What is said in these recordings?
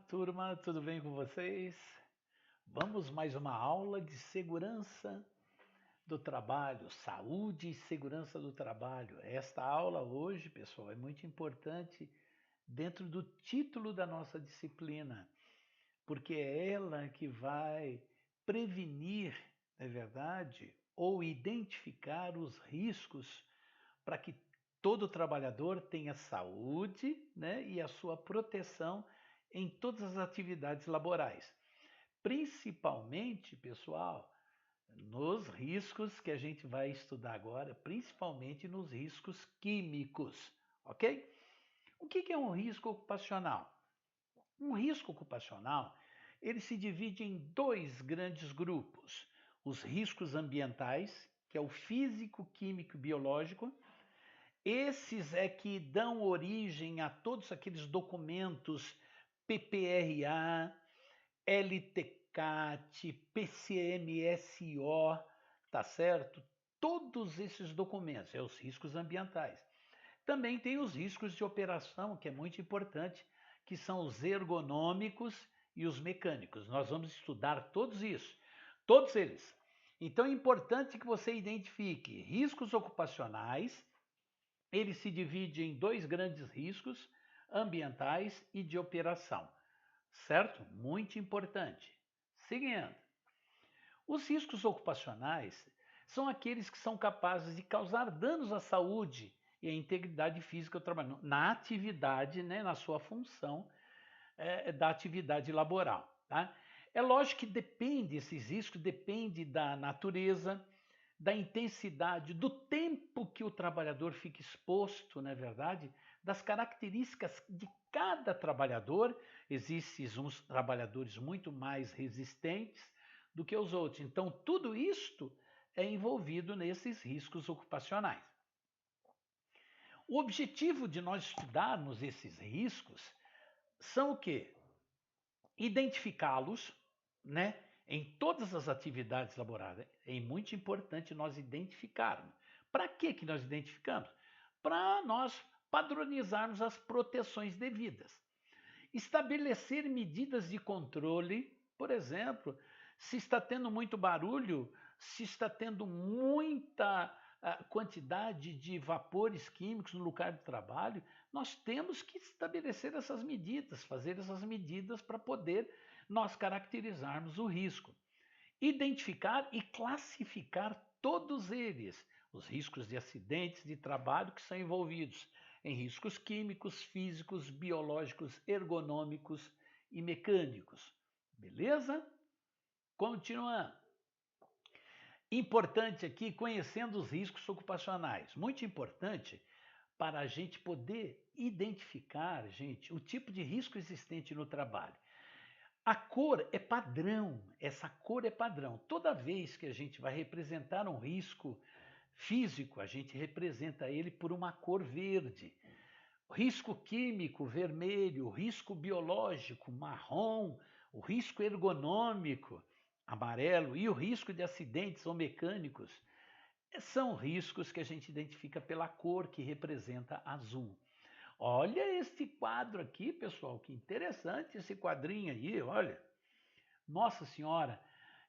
turma, tudo bem com vocês? Vamos mais uma aula de segurança do trabalho, saúde e segurança do trabalho. Esta aula hoje, pessoal, é muito importante dentro do título da nossa disciplina, porque é ela que vai prevenir, não é verdade, ou identificar os riscos para que todo trabalhador tenha saúde, né, e a sua proteção em todas as atividades laborais. Principalmente, pessoal, nos riscos que a gente vai estudar agora, principalmente nos riscos químicos, ok? O que é um risco ocupacional? Um risco ocupacional, ele se divide em dois grandes grupos: os riscos ambientais, que é o físico, químico e biológico. Esses é que dão origem a todos aqueles documentos PPRA, LTCAT, PCMSO, tá certo? Todos esses documentos, são os riscos ambientais. Também tem os riscos de operação, que é muito importante, que são os ergonômicos e os mecânicos. Nós vamos estudar todos eles. Então é importante que você identifique riscos ocupacionais. Ele se divide em dois grandes riscos, ambientais e de operação, certo? Muito importante. Seguindo, os riscos ocupacionais são aqueles que são capazes de causar danos à saúde e à integridade física do trabalho, na atividade, né, na sua função da atividade laboral. Tá? É lógico que esses riscos dependem da natureza, da intensidade, do tempo que o trabalhador fica exposto, não é verdade? Das características de cada trabalhador. Existem uns trabalhadores muito mais resistentes do que os outros. Então, tudo isto é envolvido nesses riscos ocupacionais. O objetivo de nós estudarmos esses riscos são o quê? Identificá-los, né? Em todas as atividades laborais. É muito importante nós identificarmos. Para que nós identificamos? Para nós padronizarmos as proteções devidas. Estabelecer medidas de controle, por exemplo, se está tendo muito barulho, se está tendo muita quantidade de vapores químicos no lugar de trabalho, nós temos que estabelecer essas medidas, fazer essas medidas para poder nós caracterizarmos o risco. Identificar e classificar todos eles, os riscos de acidentes de trabalho que são envolvidos em riscos químicos, físicos, biológicos, ergonômicos e mecânicos. Beleza? Continuando. Importante aqui, conhecendo os riscos ocupacionais. Muito importante para a gente poder identificar, gente, o tipo de risco existente no trabalho. A cor é padrão, essa cor é padrão. Toda vez que a gente vai representar um risco físico, a gente representa ele por uma cor verde. O risco químico, vermelho, o risco biológico, marrom, o risco ergonômico, amarelo, e o risco de acidentes ou mecânicos são riscos que a gente identifica pela cor que representa azul. Olha este quadro aqui, pessoal, que interessante esse quadrinho aí, olha. Nossa Senhora,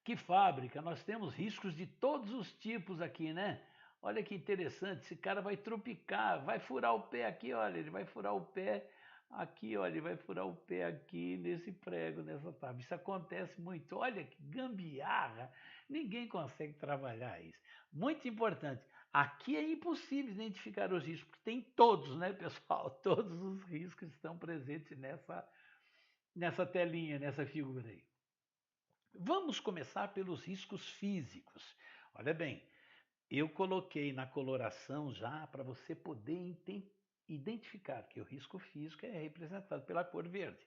que fábrica! Nós temos riscos de todos os tipos aqui, né? Olha que interessante, esse cara vai tropicar, vai furar o pé aqui, olha, ele vai furar o pé aqui, olha, ele vai furar o pé aqui nesse prego, nessa tábua. Isso acontece muito, olha que gambiarra, ninguém consegue trabalhar isso. Muito importante, aqui é impossível identificar os riscos, porque tem todos, né, pessoal? Todos os riscos estão presentes nessa telinha, nessa figura aí. Vamos começar pelos riscos físicos. Olha bem, eu coloquei na coloração já para você poder identificar que o risco físico é representado pela cor verde.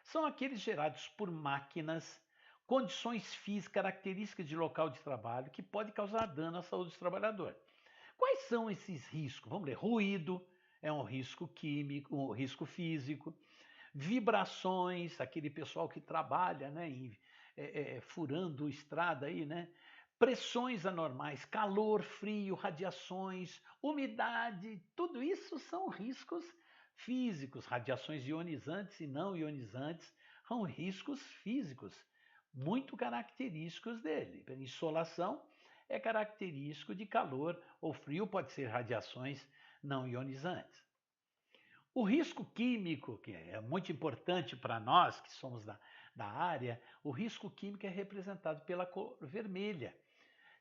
São aqueles gerados por máquinas, condições físicas, características de local de trabalho que pode causar dano à saúde do trabalhador. Quais são esses riscos? Vamos ler. Ruído é um risco químico, um risco físico. Vibrações, aquele pessoal que trabalha, né, furando estrada aí, né? Pressões anormais, calor, frio, radiações, umidade, tudo isso são riscos físicos, radiações ionizantes e não ionizantes, são riscos físicos muito característicos dele. Insolação é característico de calor ou frio, pode ser radiações não ionizantes. O risco químico, que é muito importante para nós que somos da área, o risco químico é representado pela cor vermelha.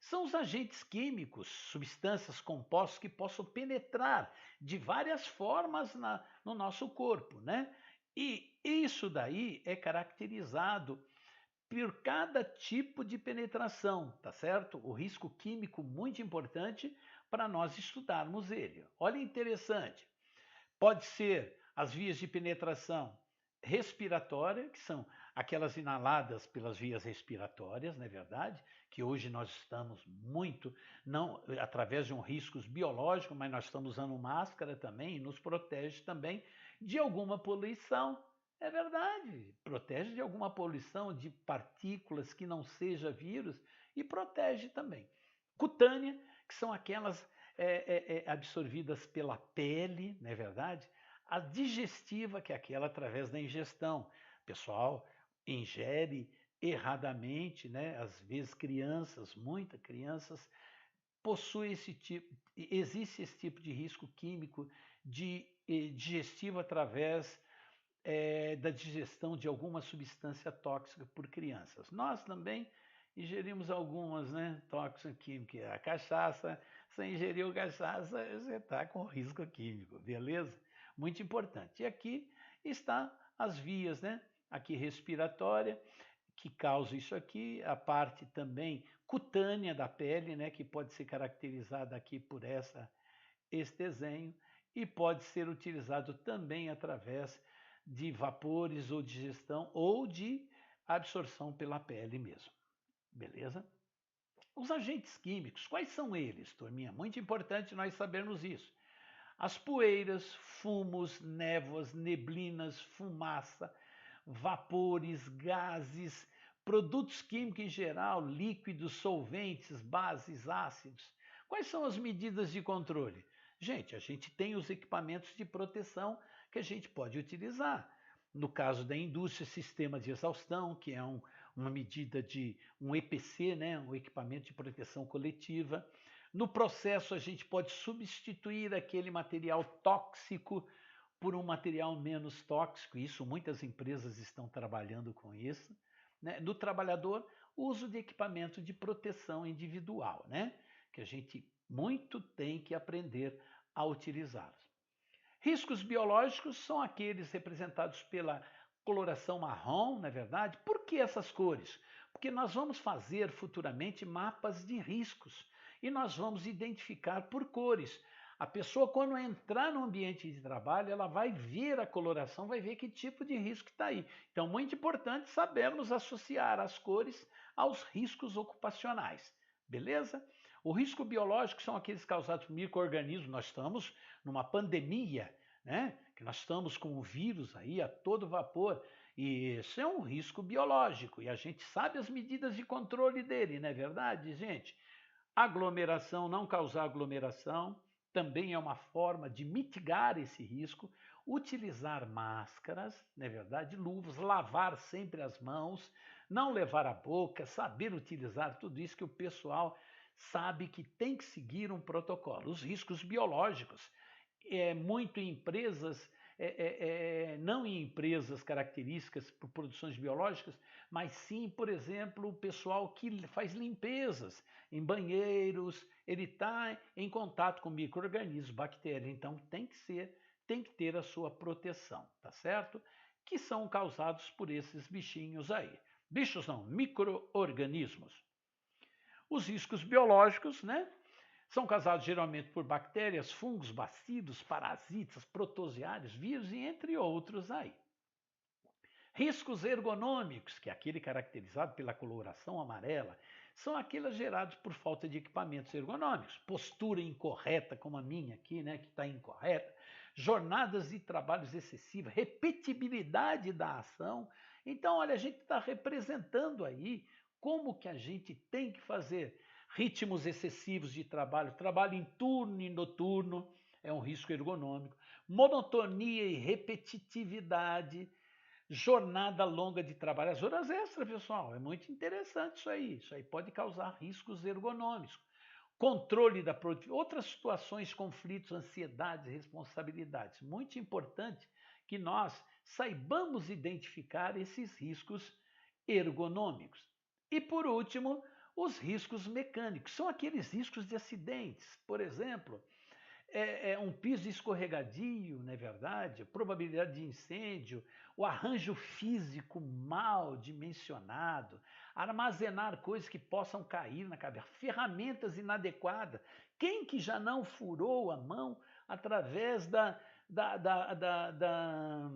São os agentes químicos, substâncias, compostos que possam penetrar de várias formas no nosso corpo, né? E isso daí é caracterizado por cada tipo de penetração, tá certo? O risco químico muito importante para nós estudarmos ele. Olha interessante. Pode ser as vias de penetração respiratória, que são aquelas inaladas pelas vias respiratórias, não é verdade? Que hoje nós estamos muito, não através de um risco biológico, mas nós estamos usando máscara também e nos protege também de alguma poluição. É verdade, protege de alguma poluição, de partículas que não seja vírus e protege também. Cutânea, que são aquelas absorvidas pela pele, não é verdade? A digestiva, que é aquela através da ingestão. O pessoal ingere erradamente, né? Às vezes crianças, muitas crianças, possuem esse tipo, existe esse tipo de risco químico digestivo através da digestão de alguma substância tóxica por crianças. Nós também ingerimos algumas, né, tóxicas químicas. A cachaça, você ingeriu cachaça, você está com risco químico, beleza? Muito importante. E aqui está as vias, né? Aqui respiratória, que causa isso aqui, a parte também cutânea da pele, né, que pode ser caracterizada aqui por esse desenho, e pode ser utilizado também através de vapores ou digestão ou de absorção pela pele mesmo. Beleza? Os agentes químicos, quais são eles, turminha? Muito importante nós sabermos isso. As poeiras, fumos, névoas, neblinas, fumaça, vapores, gases, produtos químicos em geral, líquidos, solventes, bases, ácidos. Quais são as medidas de controle? Gente, a gente tem os equipamentos de proteção que a gente pode utilizar. No caso da indústria, sistema de exaustão, que é uma medida de um EPC, né, um equipamento de proteção coletiva. No processo, a gente pode substituir aquele material tóxico por um material menos tóxico. Isso, muitas empresas estão trabalhando com isso. Né? Do trabalhador, uso de equipamento de proteção individual, né? Que a gente muito tem que aprender a utilizá-los. Riscos biológicos são aqueles representados pela coloração marrom, não é verdade? Por que essas cores? Porque nós vamos fazer futuramente mapas de riscos e nós vamos identificar por cores. A pessoa, quando entrar no ambiente de trabalho, ela vai ver a coloração, vai ver que tipo de risco está aí. Então, muito importante sabermos associar as cores aos riscos ocupacionais. Beleza? O risco biológico são aqueles causados por micro-organismos. Nós estamos numa pandemia, né? Que nós estamos com o vírus aí a todo vapor. E esse é um risco biológico. E a gente sabe as medidas de controle dele, não é verdade, gente? Aglomeração, não causar aglomeração, também é uma forma de mitigar esse risco. Utilizar máscaras, não é verdade? Luvas, lavar sempre as mãos, não levar a boca, saber utilizar tudo isso que o pessoal sabe que tem que seguir um protocolo. Os riscos biológicos, muito em empresas, não em empresas características por produções biológicas, mas sim, por exemplo, o pessoal que faz limpezas em banheiros, ele está em contato com micro-organismos, bactérias, então tem que ter a sua proteção, tá certo? Que são causados por esses bichinhos aí. Bichos não, micro-organismos. Os riscos biológicos, né? São causados geralmente por bactérias, fungos, bacilos, parasitas, protozoários, vírus e entre outros aí. Riscos ergonômicos, que é aquele caracterizado pela coloração amarela, são aqueles gerados por falta de equipamentos ergonômicos. Postura incorreta, como a minha aqui, né, que está incorreta. Jornadas de trabalhos excessivas, repetibilidade da ação. Então, olha, a gente está representando aí como que a gente tem que fazer. Ritmos excessivos de trabalho, trabalho em turno e noturno, é um risco ergonômico. Monotonia e repetitividade, jornada longa de trabalho, as horas extras, pessoal, é muito interessante isso aí. Isso aí pode causar riscos ergonômicos. Controle da produtividade, outras situações, conflitos, ansiedades, responsabilidades. Muito importante que nós saibamos identificar esses riscos ergonômicos. E por último, os riscos mecânicos. São aqueles riscos de acidentes. Por exemplo, um piso escorregadio, não é verdade? Probabilidade de incêndio, o arranjo físico mal dimensionado, armazenar coisas que possam cair na cabeça, ferramentas inadequadas. Quem que já não furou a mão através da, da, da, da,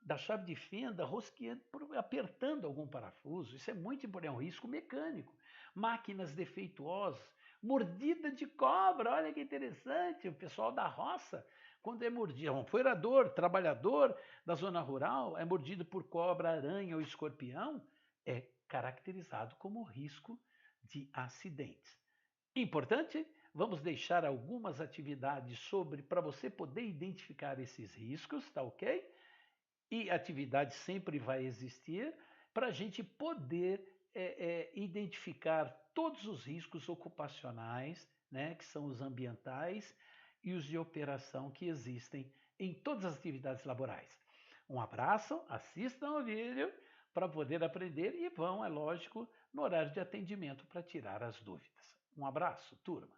da chave de fenda, rosqueando, apertando algum parafuso? Isso é muito importante, é um risco mecânico. Máquinas defeituosas, mordida de cobra, olha que interessante, o pessoal da roça, quando é mordido, um furador, trabalhador da zona rural, é mordido por cobra, aranha ou escorpião, é caracterizado como risco de acidentes. Importante, vamos deixar algumas atividades sobre para você poder identificar esses riscos, tá ok? E atividade sempre vai existir para a gente poder identificar todos os riscos ocupacionais, né, que são os ambientais e os de operação que existem em todas as atividades laborais. Um abraço, assistam o vídeo para poder aprender e vão, é lógico, no horário de atendimento para tirar as dúvidas. Um abraço, turma.